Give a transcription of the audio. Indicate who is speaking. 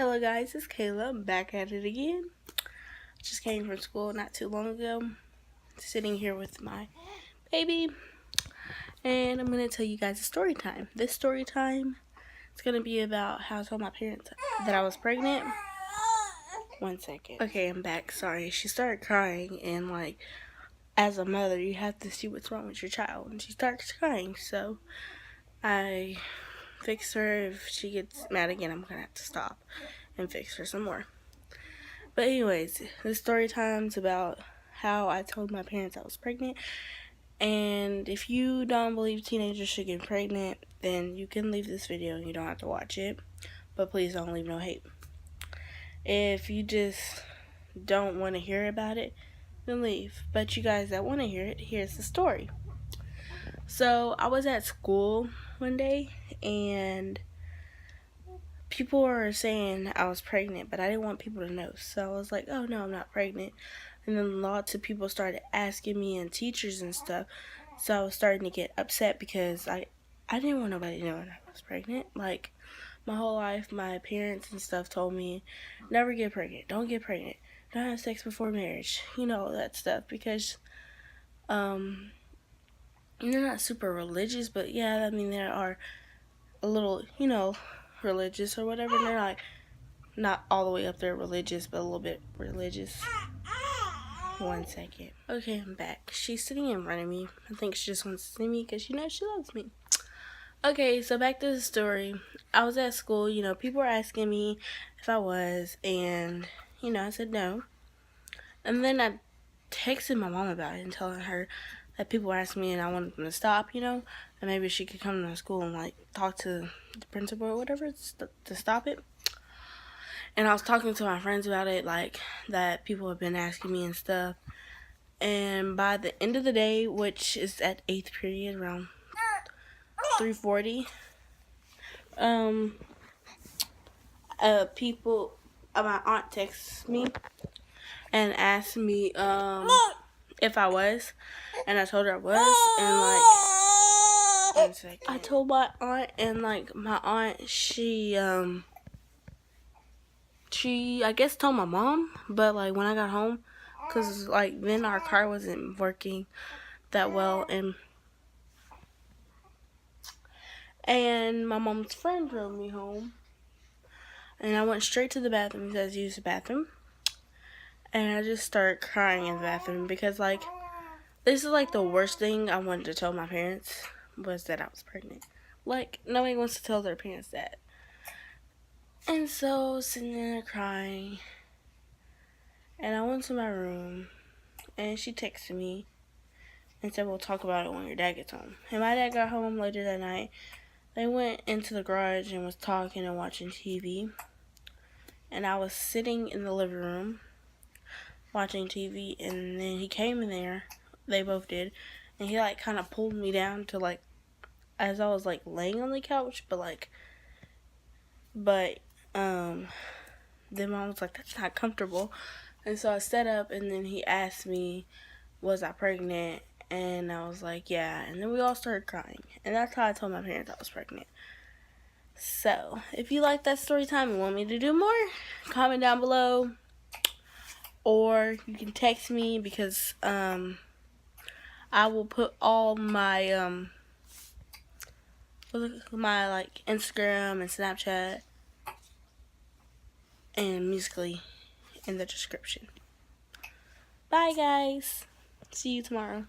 Speaker 1: Hello guys, it's Kayla. I'm back at it again. Just came from school not too long ago. Sitting here with my baby. And I'm going to tell you guys a story time. This story time is going to be about how I told my parents that I was pregnant. 1 second. Okay, I'm back. Sorry. She started crying, and as a mother, you have to see what's wrong with your child. And she starts crying, so I fix her. If she gets mad again, I'm gonna have to stop and fix her some more. But anyways, this story time's about how I told my parents I was pregnant. And if you don't believe teenagers should get pregnant, then you can leave this video and you don't have to watch it. But please don't leave no hate. If you just don't want to hear about it, then leave. But you guys that want to hear it, here's the story. So I was at school one day, and people were saying I was pregnant, but I didn't want people to know. So I was like, oh no, I'm not pregnant. And then lots of people started asking me, and teachers and stuff. So I was starting to get upset because I didn't want nobody knowing I was pregnant. Like, my whole life, my parents and stuff told me, never get pregnant, don't get pregnant, don't have sex before marriage, you know, that stuff. Because they're not super religious, but yeah, I mean, they are a little, religious or whatever. And they're like not all the way up there religious, but a little bit religious. 1 second. Okay, I'm back. She's sitting in front of me. I think she just wants to see me because she loves me. Okay, so back to the story. I was at school, people were asking me if I was, and, I said no. And then I texted my mom about it and telling her that people were asking me and I wanted them to stop, and maybe she could come to school and, talk to the principal or whatever to stop it. And I was talking to my friends about it, that people have been asking me and stuff. And by the end of the day, which is at 8th period, around 3:40, my aunt texted me and asked me if I was, and I told her I was, and 1 second. I told my aunt, and my aunt, she I guess told my mom, but when I got home, because then our car wasn't working that well, and my mom's friend drove me home, and I went straight to the bathroom because I used the bathroom, and I just started crying in the bathroom because this is the worst thing I wanted to tell my parents, was that I was pregnant. Nobody wants to tell their parents that. And so, sitting there crying, and I went to my room, and she texted me and said, we'll talk about it when your dad gets home. And my dad got home later that night. They went into the garage and was talking and watching TV. And I was sitting in the living room watching TV, and then he came in there. They both did. And he kind of pulled me down to as I was laying on the couch, but then mom was like, that's not comfortable. And so I sat up, and then he asked me, was I pregnant? And I was like, yeah. And then we all started crying. And that's how I told my parents I was pregnant. So, if you like that story time and want me to do more, comment down below. Or you can text me, because I will put all my Instagram and Snapchat and Musical.ly in the description. Bye guys. See you tomorrow.